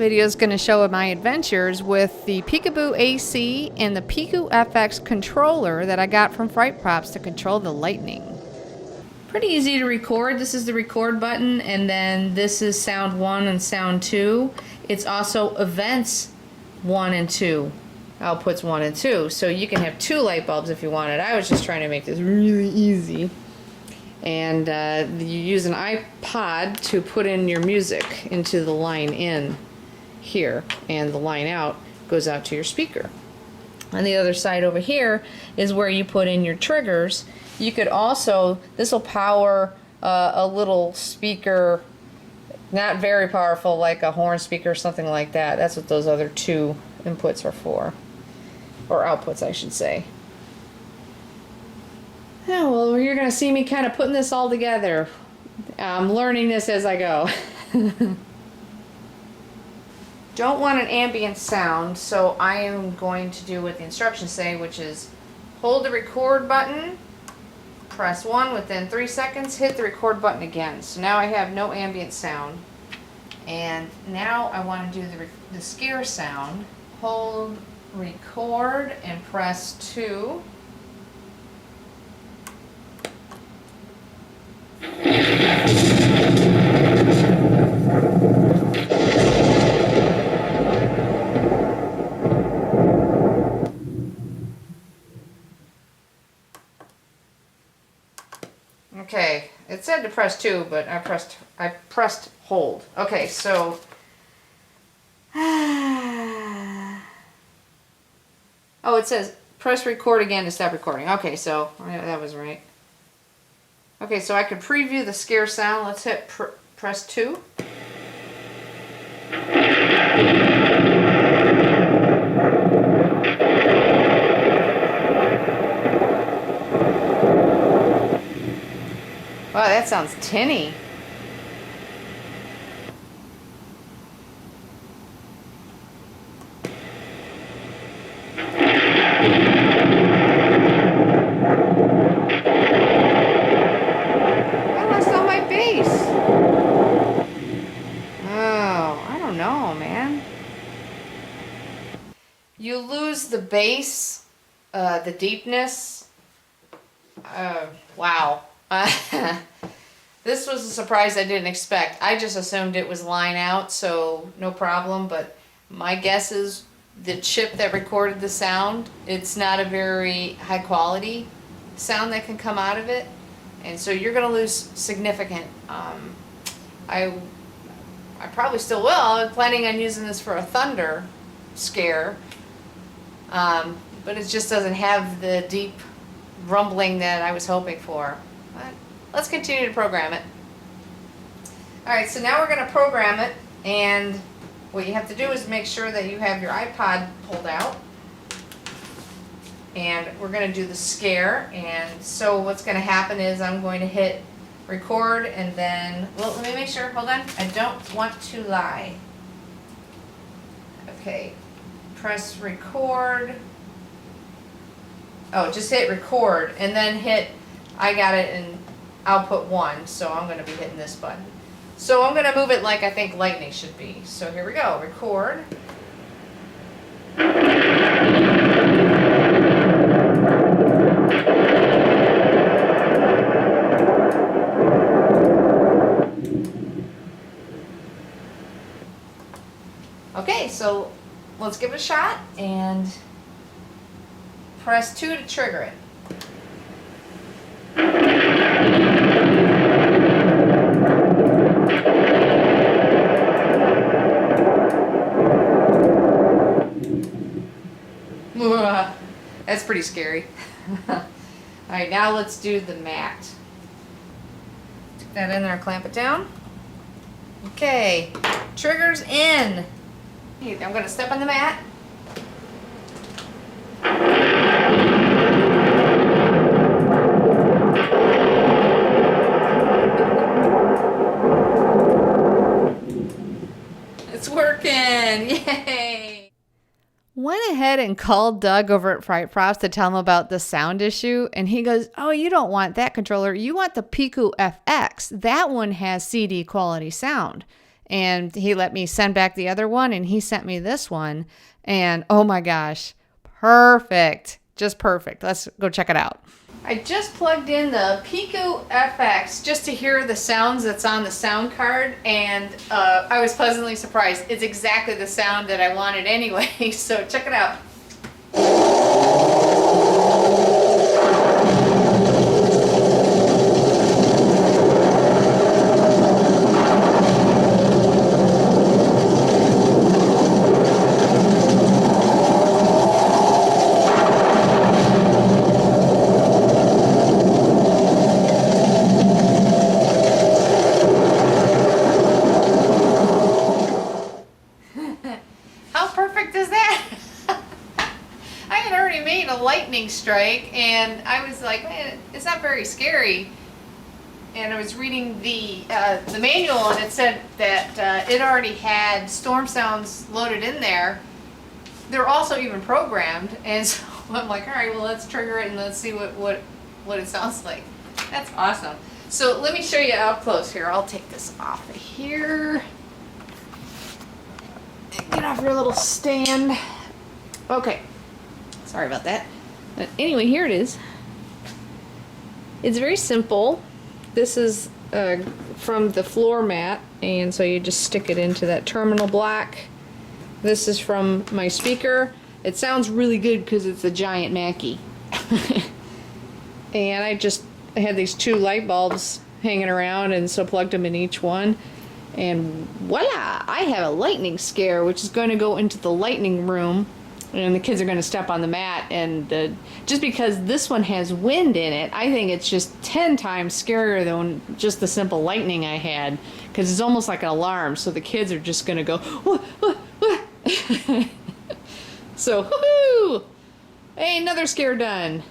video is going to show my adventures with the PicoBoo AC and the PicoFX controller that I got from Fright Props to control the lightning. Pretty easy to record. This is the record button, and then this is sound 1 and sound 2. It's also events 1 and 2. Outputs 1 and 2. So you can have 2 light bulbs if you wanted. I was just trying to make this really easy. And you use an iPod to put in your music into the line in here, and the line out goes out to your speaker. On the other side over here is where you put in your triggers. You could also, this will power a little speaker, not very powerful, like a horn speaker or something like that. That's what those other 2 inputs are for, or outputs I should say. Yeah, well, you're going to see me kind of putting this all together. I'm learning this as I go. Don't want an ambient sound, so I am going to do what the instructions say, which is hold the record button, press 1 within 3 seconds, hit the record button again. So now I have no ambient sound. And now I want to do the scare sound. Hold record and press 2. Okay, it said to press 2, but I pressed hold. Okay, so oh, it says press record again to stop recording. Okay, so that was right. Okay, so I could preview the scare sound. Let's hit press 2. Wow, that sounds tinny. I lost all my bass. Oh, I don't know, man. You lose the bass, the deepness. Wow. This was a surprise I didn't expect. I just assumed it was line out, so no problem, but my guess is the chip that recorded the sound, it's not a very high quality sound that can come out of it, and so you're going to lose significant. I probably still will. I'm planning on using this for a thunder scare, but it just doesn't have the deep rumbling that I was hoping for. But let's continue to program it. Alright, so now we're going to program it, and what you have to do is make sure that you have your iPod pulled out, and we're going to do the scare. And so what's going to happen is I'm going to hit record, and then, well, let me make sure, hold on, I don't want to lie. Okay, press record. Oh, just hit record and then hit, I got it in output 1, so I'm going to be hitting this button. So I'm going to move it like I think lightning should be. So here we go, record. Okay, so let's give it a shot and press 2 to trigger it. That's pretty scary. Alright, now let's do the mat. Stick that in there, clamp it down. Okay, triggers in. I'm going to step on the mat. It's working! Yay! Went ahead and called Doug over at Fright Props to tell him about the sound issue, and he goes, "Oh, you don't want that controller. You want the PicoFX. That one has CD quality sound." and he let me send back the other one, and he sent me this one, and oh my gosh, perfect, just perfect. Let's go check it out. I just plugged in the PicoFX just to hear the sounds that's on the sound card, and I was pleasantly surprised. It's exactly the sound that I wanted anyway, so check it out. How perfect is that? I had already made a lightning strike, and I was like, man, it's not very scary. And I was reading the manual, and it said that it already had storm sounds loaded in there. They're also even programmed, and so I'm like, all right, well, let's trigger it and let's see what it sounds like. That's awesome. So let me show you up close here. I'll take this off of here. Get off your little stand. Okay. Sorry about that. But anyway, here it is. It's very simple. This is from the floor mat, and so you just stick it into that terminal block. This is from my speaker. It sounds really good because it's a giant Mackie. And I had these 2 light bulbs hanging around, and so plugged them in each one. And voila, I have a lightning scare, which is going to go into the lightning room, and the kids are going to step on the mat. And just because this one has wind in it, I think it's just 10 times scarier than just the simple lightning I had, because it's almost like an alarm. So the kids are just going to go, wah, wah, wah. So, woohoo! Hey, another scare done.